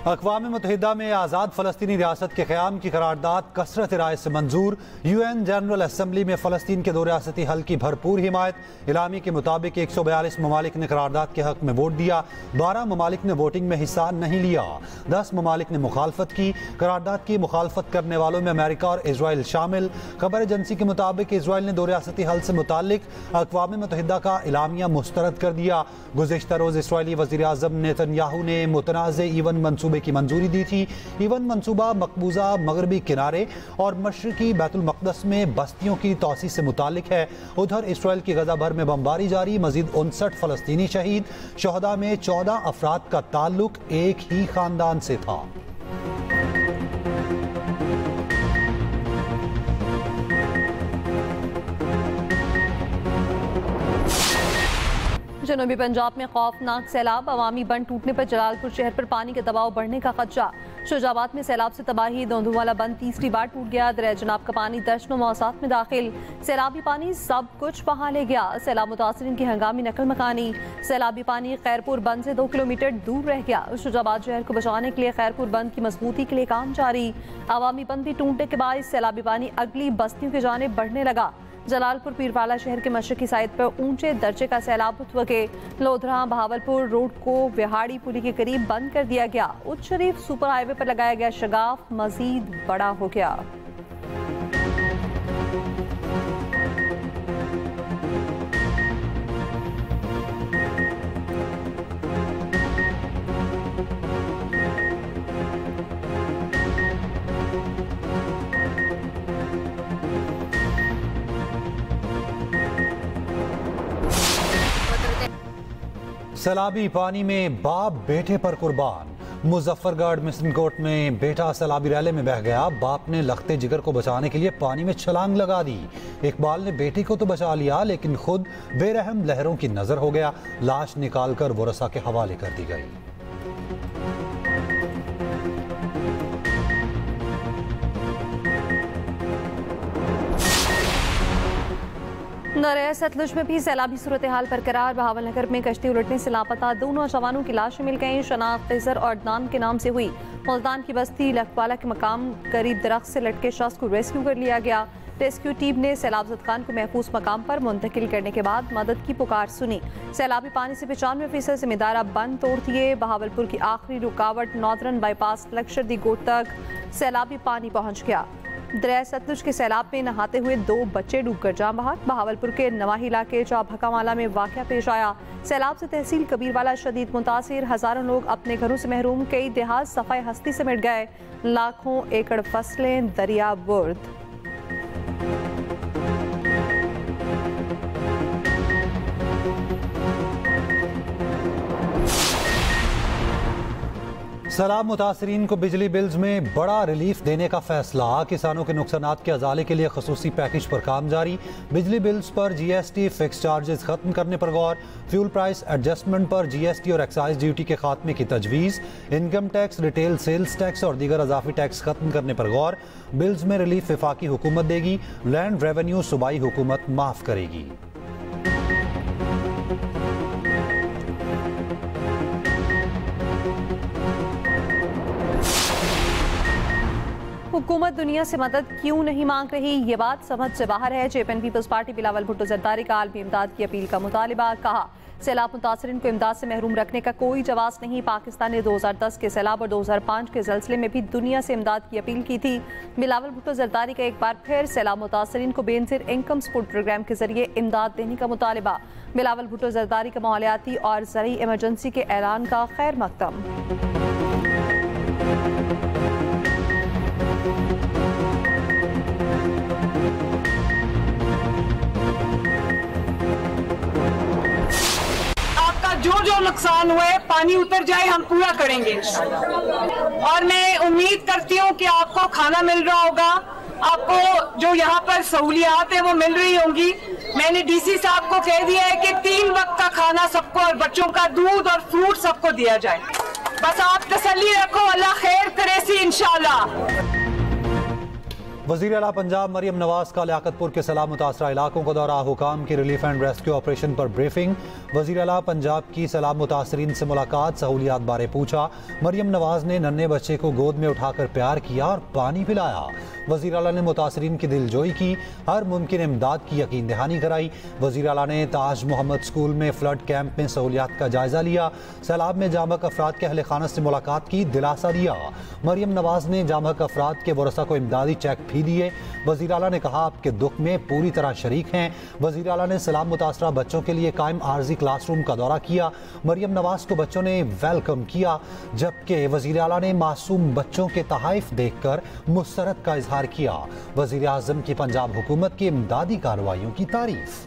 अक़वाम मुत्तहिदा में आज़ाद फ़लस्तीनी रियासत के क़याम की करारदाद कसरत राय से मंजूर। UN जनरल असम्बली में फ़लस्तीन के दो रियासती हल की भरपूर हिमायत। इलामी के मुताबिक 142 ममालिक ने करारदाद के हक़ में वोट दिया। 12 ममालिक ने वोटिंग में हिस्सा नहीं लिया। 10 ममालिक ने मुखालफत की। करारदाद की मुखालफत करने वालों में अमेरिका और इसराइल शामिल। खबर एजेंसी के मुताबिक इसराइल ने दो रियासती हल से मुतालिक अक़वाम मुत्तहिदा का इलामिया मुस्तरद कर दिया। गुज़िश्ता रोज़ इसराइली वज़ीर आज़म नेतन्याहू ने मुतनाज़ ईवन मंसूबे की मंजूरी दी थी। ईवन मंसूबा मकबूजा मगरबी किनारे और मशरकी बैतुल मक़दस में बस्तियों की तौसी से मुतालिक है। उधर इसराइल की गजा भर में बमबारी जारी। मजीद 59 फ़लस्तीनी शहीद। शोहदा में 14 अफराद का ताल्लुक एक ही खानदान से था। जनूबी पंजाब में खौफनाक सैलाब। अवामी बंद टूटने पर जलालपुर शहर पर पानी का दबाव बढ़ने का खदशा। शुजाबाद में सैलाब से तबाही। दोंदुवाला बंद तीसरी बार टूट गया। दरिया जनाब का पानी दर्जनों मौसात में दाखिल। सैलाबी पानी सब कुछ बहा ले गया। सैलाब मुतासरीन की हंगामी नकल मकानी। सैलाबी पानी खैरपुर बंद से 2 किलोमीटर दूर रह गया। शुजाबाद शहर को बचाने के लिए खैरपुर बंद की मजबूती के लिए काम जारी। अवामी बंद भी टूटने के बाद सैलाबी पानी अगली बस्तियों की जानिब बढ़ने लगा। जलालपुर पीरवाला शहर के मशरकी साइड पर ऊंचे दर्जे का सैलाब उठवके। लोधरा बहावलपुर रोड को विहाड़ी पुली के करीब बंद कर दिया गया। उच्च शरीफ सुपर हाईवे पर लगाया गया शगाफ मजीद बड़ा हो गया। सैलाबी पानी में बाप बेटे पर कुर्बान। मुजफ्फरगढ़ मिसनकोट में बेटा सैलाबी रैले में बह गया। बाप ने लखते जिगर को बचाने के लिए पानी में छलांग लगा दी। इकबाल ने बेटी को तो बचा लिया लेकिन खुद बेरहम लहरों की नजर हो गया। लाश निकालकर वरसा के हवाले कर दी गई। दरिया सतलुज में भी सैलाबी सूरत हाल बरकरार। बहावल नगर में कश्ती उलटने से लापता 2 नौजवानों की लाशें मिल गईं। शनाख्त खिजर और अदनान के नाम से हुई। मुल्तान की बस्ती लखवाला के मकाम करीब दरख्त से लटके शख्स को रेस्क्यू कर लिया गया। रेस्क्यू टीम ने सैलाब ज़दगान को महफूज मकाम पर मुंतकिल करने के बाद मदद की पुकार सुनी। सैलाबी पानी से 95% जिम्मेदार बंद तोड़ दिए। बहावलपुर की आखिरी रुकावट नॉर्दर्न बाईपास लक्ष्य दी गोट तक सैलाबी पानी पहुँच गया। दरिया सतलुज के सैलाब में नहाते हुए 2 बच्चे डूबकर जान बहाक। बहावलपुर के नवाही इलाके चाभकामाला में वाक़या पेश आया। सैलाब से तहसील कबीरवाला शदीद मुतासिर। हजारों लोग अपने घरों से महरूम। कई देहात सफाई हस्ती से मिट गए। लाखों एकड़ फसलें दरिया बुर्द। सैलाब मुतासरीन को बिजली बिल्स में बड़ा रिलीफ देने का फैसला। किसानों के नुकसानात के अजाले के लिए खसूसी पैकेज पर काम जारी। बिजली बिल्स पर GST फिक्स चार्जेस खत्म करने पर गौर। फ्यूल प्राइस एडजस्टमेंट पर GST और एक्साइज ड्यूटी के खात्मे की तजवीज़। Income tax, retail sales tax और दीगर अजाफी टैक्स खत्म करने पर गौर। बिल्स में रिलीफ वफाकी हुकूमत देगी। लैंड रेवेन्यू सूबाई हुकूमत माफ करेगी। हुकूमत दुनिया से मदद क्यों नहीं मांग रही, ये बात समझ से बाहर है। जेपन पीपल्स पार्टी बिलावल भुट्टो जरदारी का आलमी इमदाद की अपील का मुतालिबा। कहा सैलाब मुतासरीन को इमदाद से महरूम रखने का कोई जवाब नहीं। पाकिस्तान ने 2010 के सैलाब और 2005 के जलसले में भी दुनिया से इमदाद की अपील की थी। बिलावल भुट्टो जरदारी का एक बार फिर सैलाब मुतासरीन को बेनजीर इनकम सपोर्ट प्रोग्राम के जरिए इमदाद देने का मुतालिबा। बिलावल भुट्टो जरदारी का माहौलियाती और ज़रई इमरजेंसी के ऐलान का खैर मकदम। जो नुकसान हुए पानी उतर जाए हम पूरा करेंगे। और मैं उम्मीद करती हूँ कि आपको खाना मिल रहा होगा, आपको जो यहाँ पर सहूलियात है वो मिल रही होंगी। मैंने DC साहब को कह दिया है कि 3 वक्त का खाना सबको और बच्चों का दूध और फ्रूट सबको दिया जाए। बस आप तसल्ली रखो, अल्लाह खैर करे सी इंशाल्लाह। वज़ीर आला पंजाब मरियम नवाज का लियाकतपुर के सैलाब मुतासरा इलाकों का दौरा, हुकाम की रिलीफ एंड रेस्क्यू ऑपरेशन पर ब्रीफिंग। वज़ीर आला पंजाब की सैलाब मुतासरीन से मुलाकात, सहूलियात बारे पूछा। मरियम नवाज ने नन्हे बच्चे को गोद में उठाकर प्यार किया और पानी पिलाया। वज़ीर आला ने मुतासरीन की दिलजोई की, हर मुमकिन इमदाद की यकीन दहानी कराई। वज़ीर आला ने ताज मोहम्मद स्कूल में फ्लड कैंप में सहूलियात का जायजा लिया। सैलाब में जामक अफराद के अहले खाना से मुलाकात की, दिलासा दिया। मरियम नवाज ने जामक अफराद के वरसा को इमदादी चेक भी दिए। वज़ीर आला ने कहा आपके दुख में पूरी तरह शरीक हैं। वज़ीर आला ने सैलाब मुतासरा बच्चों के लिए कायम आर्जी क्लासरूम का दौरा किया। मरियम नवाज को बच्चों ने वेलकम किया, जबकि वज़ीर आला ने मासूम बच्चों के तहाइफ देखकर मुसरत का इजहार किया। वज़ीर आज़म की पंजाब हुकूमत की इमदादी कार्रवाइयों की तारीफ।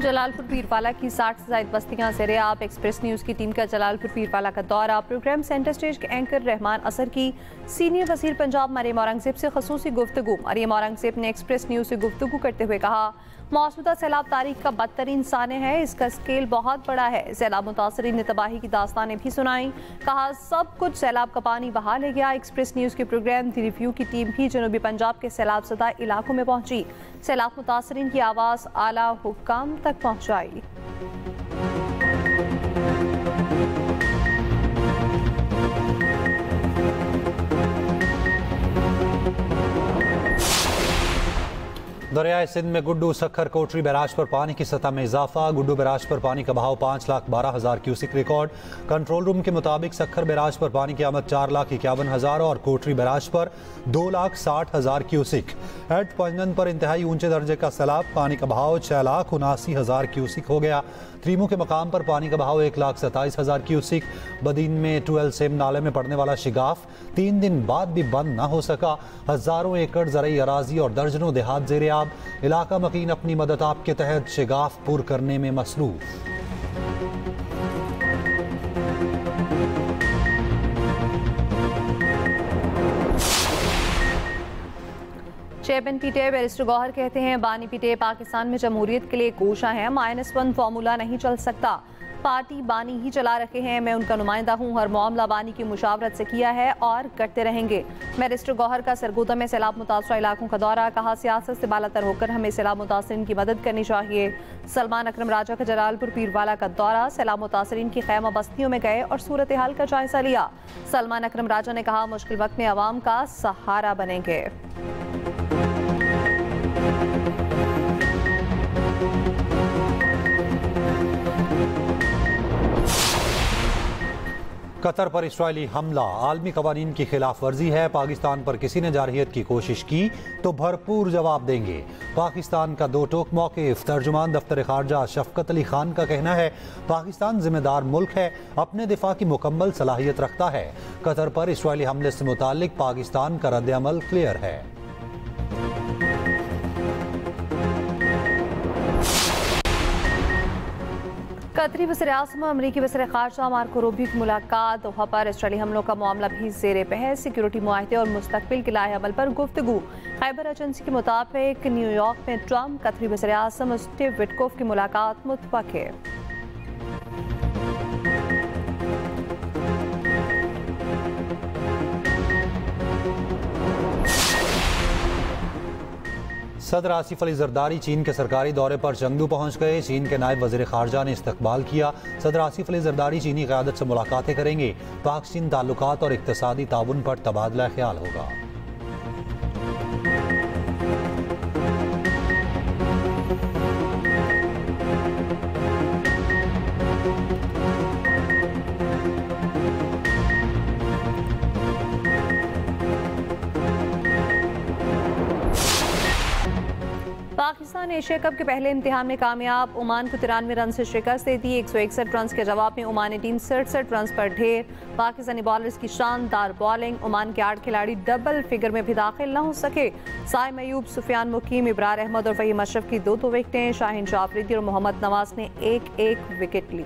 जलालपुर पीरवाला की 60 से ज़ायद बस्तियां ज़ेरे आब। एक्सप्रेस न्यूज़ की टीम का जलालपुर पीरवाला का दौरा। प्रोग्राम सेंटर स्टेज के एंकर रहमान असर की सीनियर वज़ीर पंजाब मरियम औरंगज़ेब से ख़ुसूसी गुफ्तगू। मरियम औरंगज़ेब ने एक्सप्रेस न्यूज़ से गुफ्तगू करते हुए कहा मौजूदा सैलाब तारीख का बदतरीन साने है, इसका स्केल बहुत बड़ा है। सैलाब मुतासरीन ने तबाही की दास्तानें भी सुनाई, कहा सब कुछ सैलाब का पानी बहा ले गया। एक्सप्रेस न्यूज़ के प्रोग्राम दी रिव्यू की टीम भी जनूबी पंजाब के सैलाब ज़दा इलाकों में पहुंची, सैलाब मुतासरीन की आवाज़ आला हुक्काम तक पहुंचाई। दरियाए सिंध में गुड्डू सखर कोटरी बैराज पर पानी की सतह में इजाफा। गुड्डू बैराज पर पानी का बहाव 5,12,000 क्यूसिक रिकॉर्ड। कंट्रोल रूम के मुताबिक सखर बैराज पर पानी की आमद 4,51,000 और कोटरी बैराज पर 2,60,000 क्यूसिक। हेड पंजन पर इंतहाई ऊंचे दर्जे का सैलाब, पानी का बहाव 6,79,000 क्यूसिक हो गया। त्रीमू के मकाम पर पानी का बहाव 1,27,000 क्यूसिक। बदीन में 12 सेम नाले में पड़ने वाला शिगाफ 3 दिन बाद भी बंद न हो सका। हजारों एकड़ ज़रई अराजी और दर्जनों देहात ज़ेरे आब। इलाका मकीन अपनी मदद आप के तहत शिगाफ पुर करने में मसरूफ। चेयरमैन पीटीआई बैरिस्टर गौहर कहते हैं बानी पीटीआई पाकिस्तान में जमहूरियत के लिए कोशा है, -1 फार्मूला नहीं चल सकता। पार्टी बानी ही चला रखे हैं, मैं उनका नुमाइंदा हूँ, हर मामला बानी की मुशावरत से किया है और करते रहेंगे। बैरिस्टर गौहर का सरगोदा में सैलाब मुतासरा इलाकों का दौरा, कहा सियासत से बालातर होकर हमें सैलाब मुतासरीन की मदद करनी चाहिए। सलमान अकरम राजा का जलालपुर पीरवाला का दौरा, सैलाब मुतासरीन की खैमा बस्तियों में गए और सूरत हाल का जायजा लिया। सलमान अकरम राजा ने कहा मुश्किल वक्त में अवाम का सहारा बनेंगे। कतर पर इसराइली हमला आलमी कवानीन की खिलाफ वर्जी है। पाकिस्तान पर किसी ने जारहियत की कोशिश की तो भरपूर जवाब देंगे। पाकिस्तान का दो टोक मौक़िफ़। तर्जुमान दफ्तर खारजा शफकत अली खान का कहना है पाकिस्तान जिम्मेदार मुल्क है, अपने दिफा की मुकम्मल सलाहियत रखता है। कतर पर इसराइली हमले से मुताल्लिक पाकिस्तान का रद्द अमल क्लियर है। कतरी वज़ीर-ए-आज़म और अमरीकी वज़ीर-ए-ख़ारजा मार्को रूबियो की मुलाकात। दोहा पर इसराइली हमलों का मामला भी ज़ेरे बहस। सिक्योरिटी मुआहदे और मुस्तक़बिल के लाए अमल पर गुफ्तगू। खैबर एजेंसी के मुताबिक न्यूयॉर्क में ट्रंप कतरी वज़ीर-ए-आज़म स्टीव विटकोफ की मुलाकात मुत्तफ़क़ है। सदर आसिफ अली जरदारी चीन के सरकारी दौरे पर चंगदू पहुंच गए। चीन के नायब वज़ीर ख़ारजा ने इस्तकबाल किया। सदर आसिफ अली जरदारी चीनी क़यादत से मुलाकातें करेंगे। पाक चीन ताल्लुकात और इक़्तिसादी ताउन पर तबादला ख्याल होगा। पाकिस्तान एशिया कप के पहले इम्तिहान में कामयाब। ओमान को 93 रन से शिकस्त दे दी। 161 रन के जवाब में ओमानी टीम 67 रन पर ढेर। पाकिस्तानी बॉलर्स की शानदार बॉलिंग। ओमान के 8 खिलाड़ी डबल फिगर में भी दाखिल न हो सके। साइम अयूब, सुफियान मुकीम, इब्रार अहमद और फहीम अशरफ की 2-2 विकेटें। शाहीन जाफरीदी और मोहम्मद नवाज ने 1-1 विकेट ली।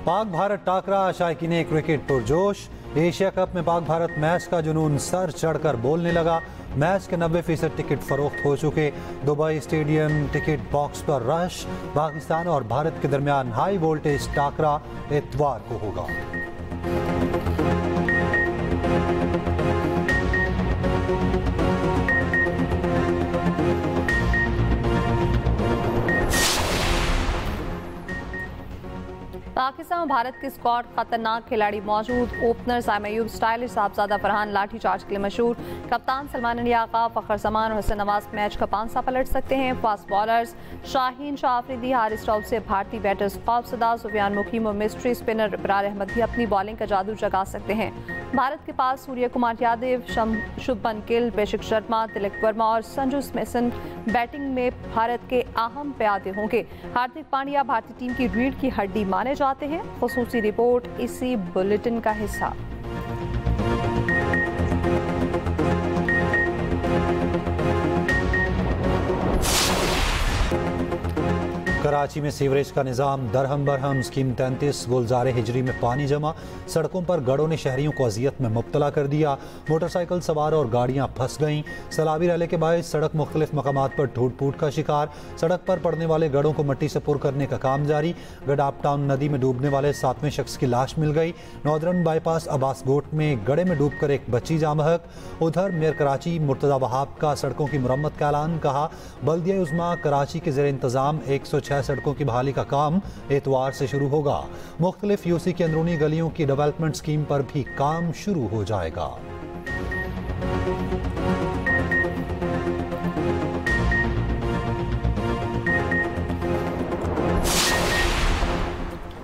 Pak Bharat टाकरा, शायकीन cricket पुरजोश। Asia cup में पाक भारत मैच का जुनून सर चढ़कर बोलने लगा। मैच के 90% टिकट फरोख्त हो चुके। दुबई स्टेडियम टिकट बॉक्स पर रश। पाकिस्तान और भारत के दरमियान हाई वोल्टेज टाकरा इतवार को होगा। पाकिस्तान और भारत के स्क्वाड खतरनाक खिलाड़ी मौजूद। ओपनर साइम अयूब, स्टाइलिश साहबजादा फरहान लाठीचार्ज के लिए मशहूर। कप्तान सलमान अली आका, फखर जमान और हसन नवाज मैच का पांसा पलट सकते हैं। फास्ट बॉलर्स शाहीन शाह आफरीदी, हारिस राउफ से भारतीय बैटर्स खौफसदा, सुफियान मुकीम और मिस्ट्री स्पिनर इब्रार अहमद भी अपनी बॉलिंग का जादू जगा सकते हैं। भारत के पास सूर्य कुमार यादव, शुभमन गिल, बेशिक शर्मा, तिलक वर्मा और संजू सैमसन बैटिंग में भारत के अहम प्यादे होंगे। हार्दिक पांड्या भारतीय टीम की रीढ़ की हड्डी माने जाते हैं। खुसूसी रिपोर्ट इसी बुलेटिन का हिस्सा। कराची में सीवरेज का निज़ाम दरहम बरहम। स्कीम 33 गुलजार हिजरी में पानी जमा। सड़कों पर गढ़ों ने शहरियों को अजियत में मुब्तला कर दिया। मोटरसाइकिल सवार और गाड़ियां फंस गईं। सैलाबी रैली के बायस सड़क मुख्तलिफ मकामात पर टूट फूट का शिकार। सड़क पर पड़ने वाले गढ़ों को मिट्टी से पुर करने का काम जारी। गडाप टाउन नदी में डूबने वाले 7वें शख्स की लाश मिल गई। नॉर्दर्न बाईपास अब्बास गोट में गड्ढे में डूबकर एक बच्ची जामहक। उधर मेयर कराची मुर्तजा वहाब का सड़कों की मुरम्मत का ऐलान। कहा बल्दिया उज़्मा कराची के ज़ेर इंतज़ाम 106 सड़कों की बहाली का काम एतवार से शुरू होगा। मुख्तलिफ यूसी की अंदरूनी गलियों की डेवलपमेंट स्कीम पर भी काम शुरू हो जाएगा।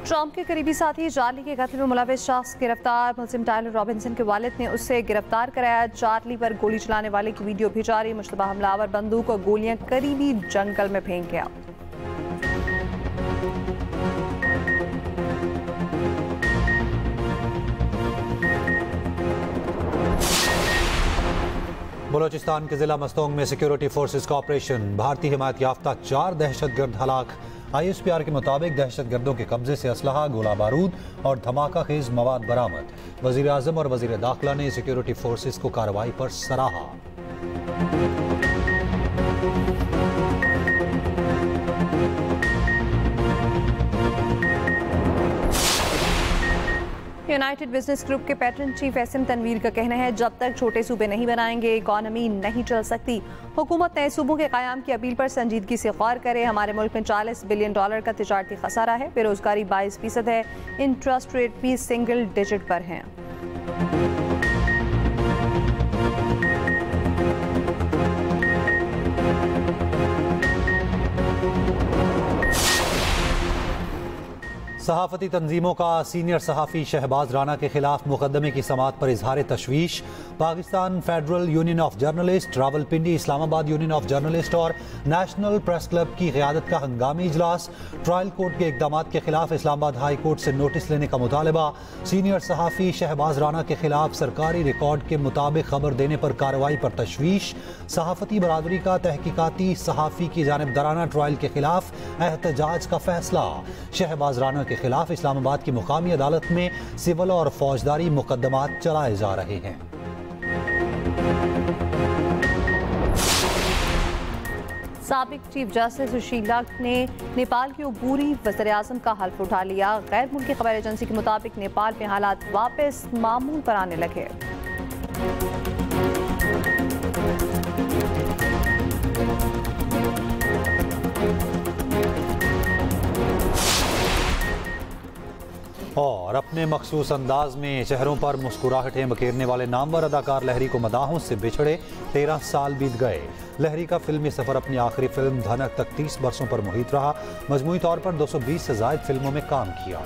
ट्रंप के करीबी साथी चार्ली के कत्ल में मुलविस शख्स गिरफ्तार। मुल्जिम टायलर रॉबिन्सन के वालिद ने उससे गिरफ्तार कराया। चार्ली पर गोली चलाने वाले की वीडियो भी जारी। मुश्तबा हमलावर बंदूक और गोलियां करीबी जंगल में फेंक गया। बलोचिस्तान के जिला मस्तोंग में सिक्योरिटी फोर्सेस का ऑपरेशन। भारतीय हिमायत याफ्ता 4 दहशतगर्द हलाक। ISPR के मुताबिक दहशतगर्दों के कब्जे से असलहा, गोला बारूद और धमाका खेज मवाद बरामद। वजीर आजम और वजीर दाखिला ने सिक्योरिटी फोर्सेस को कार्रवाई पर सराहा। यूनाइटेड बिजनेस ग्रुप के पैटर्न चीफ एसएम तनवीर का कहना है जब तक छोटे सूबे नहीं बनाएंगे इकॉनमी नहीं चल सकती। हुकूमत नए सूबों के क़याम की अपील पर संजीदगी से गौर करे। हमारे मुल्क में $40 बिलियन का तिजारती खसारा है। बेरोजगारी 22% है। इंटरेस्ट रेट भी सिंगल डिजिट पर है। सहाफ़ती तंजीमों का सीनियर सहाफ़ी शहबाज राना के खिलाफ मुकदमे की समाअत पर इजहार तशवीश। Pakistan Federal Union of Journalist, Rawalpindi Islamabad Union of Journalist और नेशनल प्रेस क्लब की क़यादत का हंगामी इजलास। ट्रायल कोर्ट के इक़दाम के खिलाफ इस्लामाबाद हाई कोर्ट से नोटिस लेने का मुतालबा। सीनियर सहाफ़ी शहबाज राना के खिलाफ सरकारी रिकॉर्ड के मुताबिक खबर देने पर कार्रवाई पर तशवीश। सहाफ़ती बरादरी का तहकीकाती सहाफ़ी की जानिबदाराना ट्रायल के खिलाफ एहतजाज का फैसला। शहबाज राना के खिलाफ इस्लामाबाद की मुकामी अदालत में सिविल और फौजदारी मुकदमात चलाए जा रहे हैं। साबिक चीफ जस्टिस सुशीला ने नेपाल की अबूरी वज़ीर आज़म का हल्फ उठा लिया। गैर मुल्की खबर एजेंसी के मुताबिक नेपाल में हालात वापस मामूल पर आने लगे। और अपने मखसूस अंदाज में चेहरों पर मुस्कुराहटें बखेरने वाले नामवर अदाकार लहरी को मदाहों से बिछड़े 13 साल बीत गए। लहरी का फिल्मी सफर अपनी आखिरी फिल्म धनक तक 30 बरसों पर मुहित रहा। मजमूई तौर पर 220 से ज़ायद फिल्मों में काम किया।